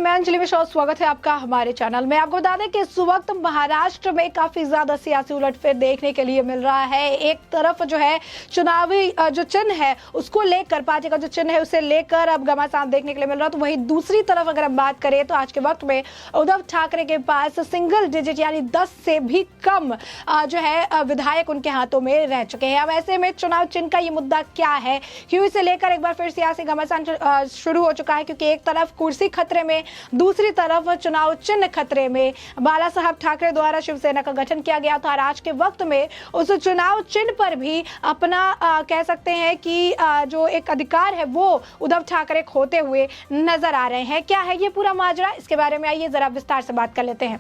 मैं अंजलि विश्वास, स्वागत है आपका हमारे चैनल में। आपको बता दें कि इस वक्त महाराष्ट्र में काफी ज्यादा सियासी उलटफेर देखने के लिए मिल रहा है। एक तरफ जो है चुनावी जो चिन्ह है उसको लेकर, पार्टी का जो चिन्ह है उसे लेकर अब घमासान देखने के लिए मिल रहा है, तो वहीं दूसरी तरफ अगर हम बात करें तो आज के वक्त में उद्धव ठाकरे के पास सिंगल डिजिट यानी 10 से भी कम जो है विधायक उनके हाथों में रह चुके हैं। अब ऐसे में चुनाव चिन्ह का ये मुद्दा क्या है, क्यों इसे लेकर एक बार फिर सियासी घमासान शुरू हो चुका है, क्योंकि एक तरफ कुर्सी खतरे में, दूसरी तरफ चुनाव चिन्ह खतरे में। बाला साहब ठाकरे द्वारा शिवसेना का गठन किया गया था और आज के वक्त में उस चुनाव चिन्ह पर भी अपना कह सकते हैं कि जो एक अधिकार है वो उद्धव ठाकरे खोते हुए नजर आ रहे हैं। क्या है ये पूरा माजरा, इसके बारे में आइए जरा विस्तार से बात कर लेते हैं।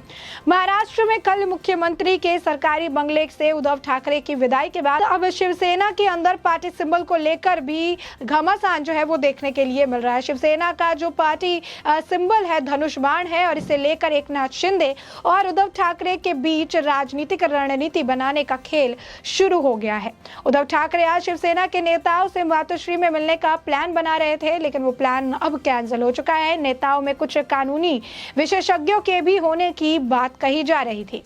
महाराष्ट्र में कल मुख्यमंत्री के सरकारी बंगले से उद्धव ठाकरे की विदाई के बाद अब शिवसेना के अंदर पार्टी सिंबल को लेकर भी घमासान जो है वो देखने के लिए मिल रहा है। शिवसेना का जो पार्टी सिंबल है धनुष बाण है और इसे लेकर एकनाथ शिंदे और उद्धव ठाकरे के बीच राजनीतिक रणनीति बनाने का खेल शुरू हो गया है। उद्धव ठाकरे आज शिवसेना के नेताओं से मातोश्री में मिलने का प्लान बना रहे थे, लेकिन वो प्लान अब कैंसिल हो चुका है। नेताओं में कुछ कानूनी विशेषज्ञों के भी होने की बात कही जा रही थी।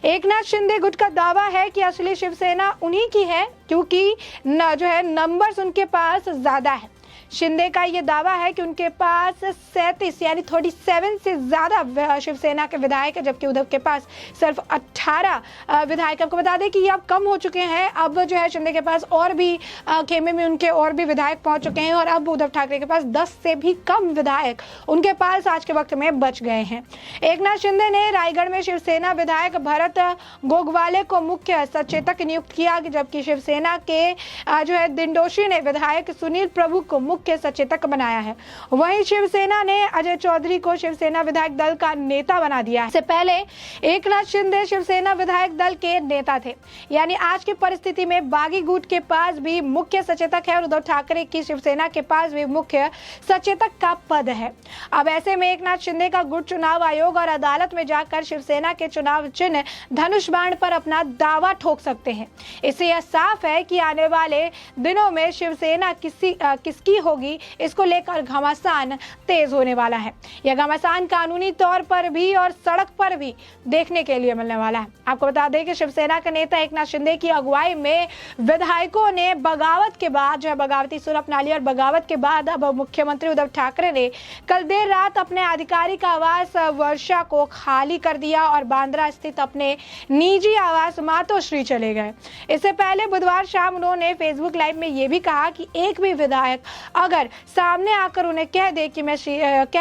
एकनाथ शिंदे गुट का दावा है कि असली शिवसेना उन्हीं की है, क्योंकि जो है नंबर्स उनके पास ज्यादा है। शिंदे का ये दावा है कि उनके पास 37 यानी 37 से ज्यादा शिवसेना के विधायक है, जबकि उद्धव के पास सिर्फ 18 विधायक। आपको बता दें कि ये अब कम हो चुके हैं। अब जो है शिंदे के पास और भी खेमे में उनके और भी विधायक पहुंच चुके हैं और अब उद्धव ठाकरे के पास 10 से भी कम विधायक उनके पास आज के वक्त में बच गए हैं। एकनाथ शिंदे ने रायगढ़ में शिवसेना विधायक भरत गोगवाले को मुख्य सचेतक नियुक्त किया, जबकि शिवसेना के जो है दिंडोशी ने विधायक सुनील प्रभु को मुख्य सचेतक बनाया है। वहीं शिवसेना ने अजय चौधरी को शिवसेना विधायक दल का नेता बना दिया है। इससे पहले एकनाथ शिंदे शिवसेना विधायक दल के नेता थे, यानी आज की परिस्थिति में बागी गुट के पास भी मुख्य सचेतक है और उद्धव ठाकरे की शिवसेना के पास भी मुख्य सचेतक का पद है। अब ऐसे में एकनाथ शिंदे का गुट चुनाव आयोग और अदालत में जाकर शिवसेना के चुनाव चिन्ह धनुष बाण पर अपना दावा ठोक सकते हैं। इससे यह साफ है कि आने वाले दिनों में शिवसेना किसकी होगी, इसको लेकर घमासान तेज होने वाला है। यह घमासान कानूनी तौर पर भी और सड़क पर भी देखने के लिए मिलने वाला है। आपको बता दें कि शिवसेना के नेता एकनाथ शिंदे की अगुवाई में विधायकों ने बगावत के बाद जो है बगावती सुर अपना लिया और बगावत के बाद अब मुख्यमंत्री उद्धव ठाकरे ने कल देर रात अपने आधिकारिक आवास वर्षा को खाली कर दिया और बांद्रा स्थित अपने निजी आवास मातोश्री चले गए। इससे पहले बुधवार शाम उन्होंने फेसबुक लाइव में यह भी कहा कि एक भी विधायक अगर सामने आकर उन्हें कह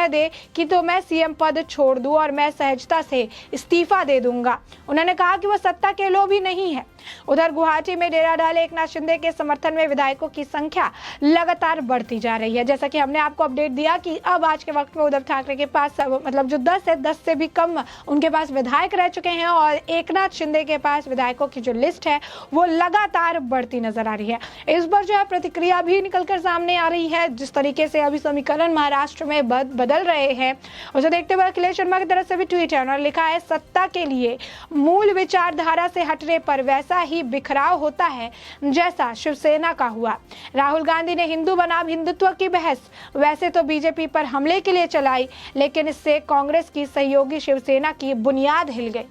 दे कि तो मैं सीएम पद छोड़ दूं और मैं सहजता से इस्तीफा दे दूंगा। उन्होंने कहा कि वो सत्ता के लोभी नहीं है। उधर गुवाहाटी में डेरा डाले एकनाथ शिंदे के समर्थन में विधायकों की संख्या लगातार बढ़ती जा रही है। जैसा कि हमने आपको अपडेट दिया कि अब आज के वक्त में उद्धव ठाकरे के पास मतलब जो 10 है, 10 से भी कम उनके पास विधायक रह चुके हैं और एकनाथ शिंदे के पास विधायकों की जो लिस्ट है वो लगातार बढ़ती नजर आ रही है। इस पर जो है प्रतिक्रिया भी निकलकर सामने आ रही है। जिस तरीके से अभी समीकरण महाराष्ट्र में बदल रहे हैं उसे देखते हुए अखिलेश शर्मा की तरफ से भी ट्वीट है। उन्होंने लिखा है, सत्ता के लिए मूल विचारधारा से हटने पर वैसा ही बिखराव होता है जैसा शिवसेना का हुआ। राहुल गांधी ने हिंदू बनाम हिंदुत्व की बहस वैसे तो बीजेपी पर हमले के लिए चलाई, लेकिन इससे कांग्रेस की सहयोगी शिवसेना की बुनियाद हिल गई।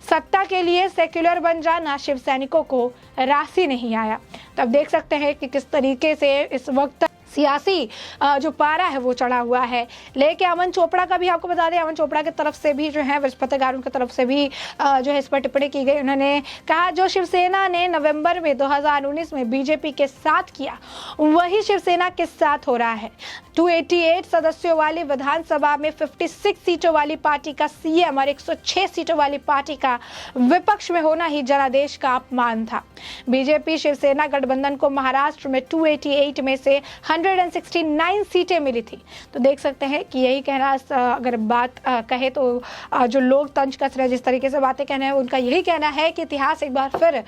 सत्ता के लिए सेक्युलर बन जाना शिवसैनिकों को राशि नहीं आया। तब देख सकते हैं कि किस तरीके से इस वक्त सियासी जो पारा है वो चढ़ा हुआ है। लेके अमन चोपड़ा का भी आपको बता दें, अमन चोपड़ा की तरफ से भी जो है पत्रकारों की तरफ से भी जो है इस पर टिप्पणी की गई। उन्होंने कहा, जो शिवसेना ने नवंबर में 2019 में बीजेपी के साथ किया वही शिवसेना के साथ हो रहा है। 288 सदस्यों वाली विधानसभा में 56 सीटों वाली पार्टी का सीएम और 106 सीटों वाली पार्टी का विपक्ष में होना ही जनादेश का अपमान था। बीजेपी शिवसेना गठबंधन को महाराष्ट्र में 288 में से 169 सीटें मिली थी। तो देख सकते हैं कि यही कहना, अगर बात कहे तो जो लोग तंज कस रहे, जिस तरीके से बातें कहना है, उनका यही कहना है कि इतिहास एक बार फिर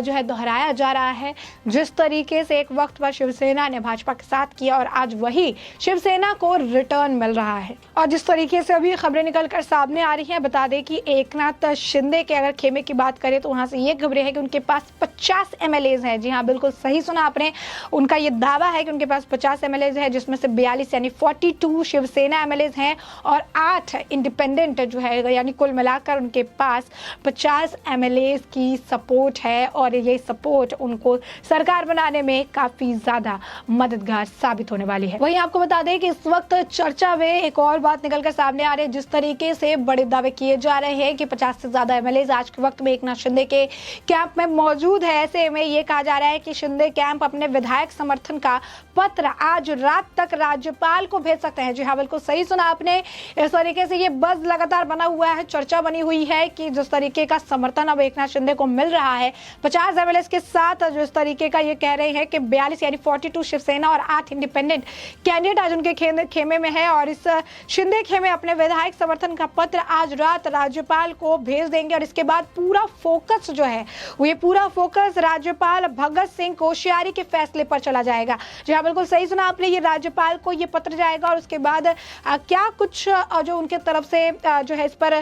जो है दोहराया जा रहा है। जिस तरीके से एक वक्त पर शिवसेना ने भाजपा के साथ किया और आज वही शिवसेना को रिटर्न मिल रहा है। और जिस तरीके से अभी खबरें निकलकर सामने आ रही हैं, बता दें कि एकनाथ शिंदे के अगर खेमे की बात करें तो वहां से ये खबरें हैं कि उनके पास 50 MLAs हैं। जी हाँ, बिल्कुल सही सुना आपने। उनका ये दावा है कि उनके पास 50 एमएलए हैं, जिसमें से 42 यानी 42 शिवसेना एमएलए हैं और 8 इंडिपेंडेंट जो है, यानी कुल मिलाकर उनके पास 50 एमएलए की सपोर्ट है और ये सपोर्ट उनको सरकार बनाने में काफी ज्यादा मददगार साबित होने वाली है। वहीं आपको बता दें कि इस वक्त चर्चा में एक और बात निकलकर सामने आ रही है। जिस तरीके से बड़े दावे किए जा रहे हैं कि 50 से ज्यादा एमएलए आज के वक्त में एकनाथ शिंदे के कैंप में मौजूद है, ऐसे में ये कहा जा रहा है कि शिंदे कैंप अपने विधायक समर्थन का पत्र आज रात तक राज्यपाल को भेज सकते हैं। जी हाँ, बिल्कुल सही सुना आपने। इस तरीके से ये बज़ लगातार बना हुआ है, चर्चा बनी हुई है कि जिस तरीके का समर्थन अब एकनाथ शिंदे को मिल रहा है 50 एमएलए के साथ, जो इस तरीके का ये कह रहे हैं कि 42 यानी 42 शिवसेना और 8 इंडिपेंडेंट कैंडिडेट आज उनके खेमे में है और इस शिंदे खेमे अपने विधायक समर्थन का पत्र आज रात राज्यपाल को भेज देंगे और इसके बाद पूरा फोकस जो है ये पूरा फोकस राज्यपाल भगत सिंह कोश्यारी के फैसले पर चला जाएगा। जी हाँ, बिल्कुल सही सुना आपने। ये राज्यपाल को ये पत्र जाएगा और उसके बाद क्या कुछ जो उनके तरफ से जो है इस पर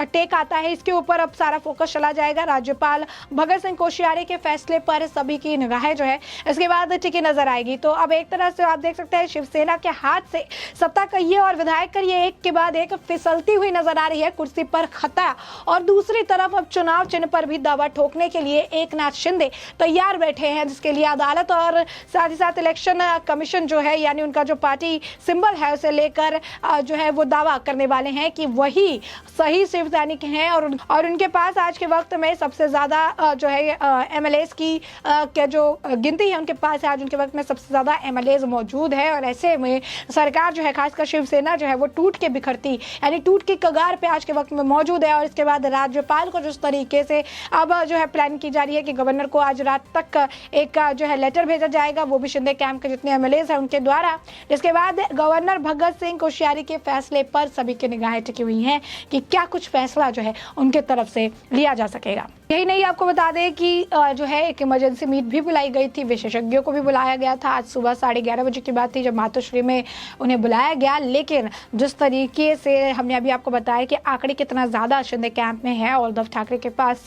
टेक आता है, इसके ऊपर अब सारा फोकस चला जाएगा। राज्यपाल भगत सिंह कोश्यारी के फैसले पर सभी की निगाहें जो है इसके बाद टिकी नजर आएगी। तो अब एक तरह से आप देख सकते हैं शिवसेना के हाथ से सत्ता कहिए और विधायक कहिए एक के बाद एक फिसलती हुई नजर आ रही है, कुर्सी पर खतरा। और दूसरी तरफ अब चुनाव चिन्ह पर भी दावा ठोकने के लिए एकनाथ शिंदे तैयार बैठे हैं, जिसके लिए अदालत और साथ ही साथ इलेक्शन कमीशन जो है यानी उनका जो पार्टी सिंबल है उसे लेकर जो है वो दावा करने वाले हैं कि वही सही सैनिक हैं और उनके पास आज के वक्त में सबसे ज्यादा जो है एमएलए की क्या जो गिनती है उनके पास आज उनके वक्त में सबसे ज्यादा एमएलए मौजूद है। और ऐसे में सरकार जो है खासकर शिवसेना जो है वो टूट के बिखरती यानी टूट की कगार पे आज के वक्त में मौजूद है। और इसके बाद राज्यपाल को जिस तरीके से अब जो है प्लान की जा रही है कि गवर्नर को आज रात तक एक जो है लेटर भेजा जाएगा, वो भी शिंदे कैंप के जितने एमएलए हैं उनके द्वारा, जिसके बाद गवर्नर भगत सिंह कोश्यारी के फैसले पर सभी की निगाहें टिकी हुई हैं कि क्या कुछ फैसला जो है उनके तरफ से लिया जा सकेगा। यही नहीं, आपको बता दें कि जो है एक इमरजेंसी मीट भी बुलाई गई थी, विशेषज्ञों को भी बुलाया गया था। आज सुबह 11:30 बजे की बात थी जब मातोश्री में उन्हें बुलाया गया, लेकिन जिस तरीके से हमने अभी आपको बताया कि आंकड़े कितना ज़्यादा शिंदे कैंप में है और उद्धव ठाकरे के पास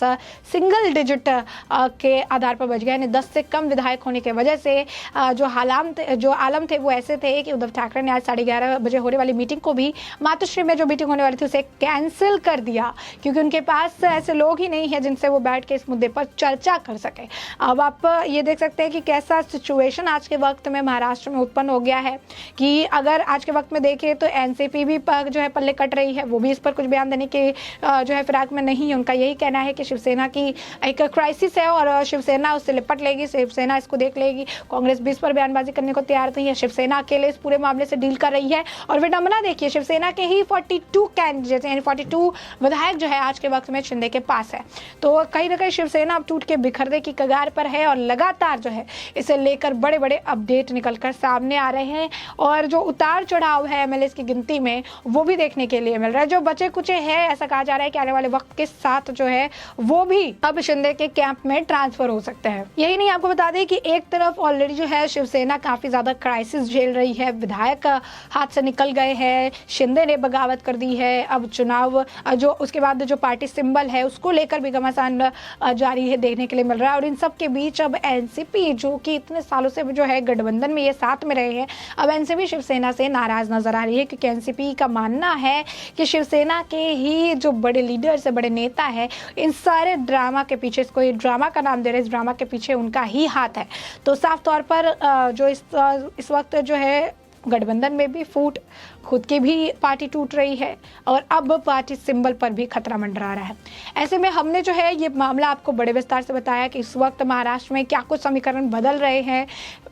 सिंगल डिजिट के आधार पर बच गए, यानी 10 से कम विधायक होने की वजह से जो आलम थे वो ऐसे थे कि उद्धव ठाकरे ने आज 11:30 बजे होने वाली मीटिंग को भी, मातोश्री में जो मीटिंग होने वाली थी उसे कैंसिल कर दिया, क्योंकि उनके पास ऐसे लोग ही नहीं है जिनसे वो बैठ के इस मुद्दे पर चर्चा कर सके। अब आप ये देख सकते हैं कि कैसा सिचुएशन आज के वक्त में महाराष्ट्र में उत्पन्न हो गया है कि अगर आज के वक्त में देखें तो एनसीपी भी जो है पल्ले कट रही है, वो भी इस पर कुछ बयान देने के जो है फिराक में नहीं है। उनका यही कहना है कि शिवसेना की एक क्राइसिस है और शिवसेना उससे लिपट लेगी, शिवसेना इसको देख लेगी। कांग्रेस भी इस पर बयानबाजी करने को तैयार नहीं है, शिवसेना अकेले इस पूरे मामले से डील कर रही है। और विडंबना देखिए, शिवसेना के ही 42 कैंडिडेट यानी 42 विधायक जो है आज के वक्त में शिंदे के पास है। तो कहीं ना कहीं शिवसेना अब टूट के बिखरने की कगार पर है और लगातार जो है इसे लेकर बड़े बड़े अपडेट निकलकर सामने आ रहे हैं और जो उतार चढ़ाव है एमएलए की गिनती में वो भी देखने के लिए मिल रहा है। जो बचे कुचे है, ऐसा कहा जा रहा है कि आने वाले वक्त के साथ जो है वो भी अब शिंदे के कैंप में ट्रांसफर हो सकते हैं। यही नहीं, आपको बता दें कि एक तरफ ऑलरेडी जो है शिवसेना काफी ज्यादा क्राइसिस झेल रही है, विधायक हाथ से निकल गए हैं, शिंदे ने बगावत कर दी है, अब चुनाव जो उसके बाद जो पार्टी सिंबल है उसको लेकर भी घमासान जारी है देखने के लिए मिल रहा है। और इन सब के बीच अब एनसीपी जो कि इतने सालों से जो है गठबंधन में ये साथ में रहे हैं, अब एनसीपी शिवसेना से नाराज नजर आ रही है, क्योंकि एनसीपी का मानना है कि शिवसेना के ही जो बड़े लीडर्स है, बड़े नेता है, इन सारे ड्रामा के पीछे, इसको ये ड्रामा का नाम दे रहे हैं, इस ड्रामा के पीछे उनका ही हाथ है। तो साफ तौर पर जो इस वक्त जो है गठबंधन में भी फूट, खुद की भी पार्टी टूट रही है और अब पार्टी सिंबल पर भी खतरा मंडरा रहा है। ऐसे में हमने जो है ये मामला आपको बड़े विस्तार से बताया कि इस वक्त महाराष्ट्र में क्या कुछ समीकरण बदल रहे हैं,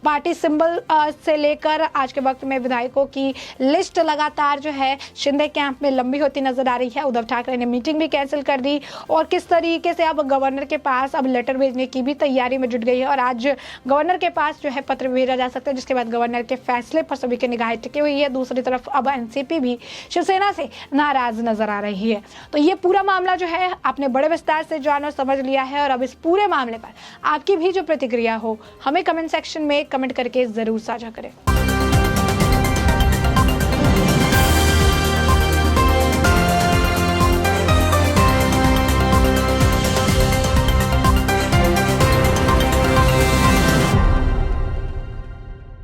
पार्टी सिंबल से लेकर आज के वक्त में विधायकों की लिस्ट लगातार जो है शिंदे कैंप में लंबी होती नजर आ रही है। उद्धव ठाकरे ने मीटिंग भी कैंसिल कर दी और किस तरीके से अब गवर्नर के पास अब लेटर भेजने की भी तैयारी में जुट गई है और आज गवर्नर के पास जो है पत्र भेजा जा सकता है, जिसके बाद गवर्नर के फैसले पर सभी की निगाहें टिकी हुई है। दूसरी तरफ अब एनसीपी भी शिवसेना से नाराज नजर आ रही है। तो ये पूरा मामला जो है आपने बड़े विस्तार से जान और समझ लिया है और अब इस पूरे मामले पर आपकी भी जो प्रतिक्रिया हो हमें कमेंट सेक्शन में कमेंट करके जरूर साझा करें।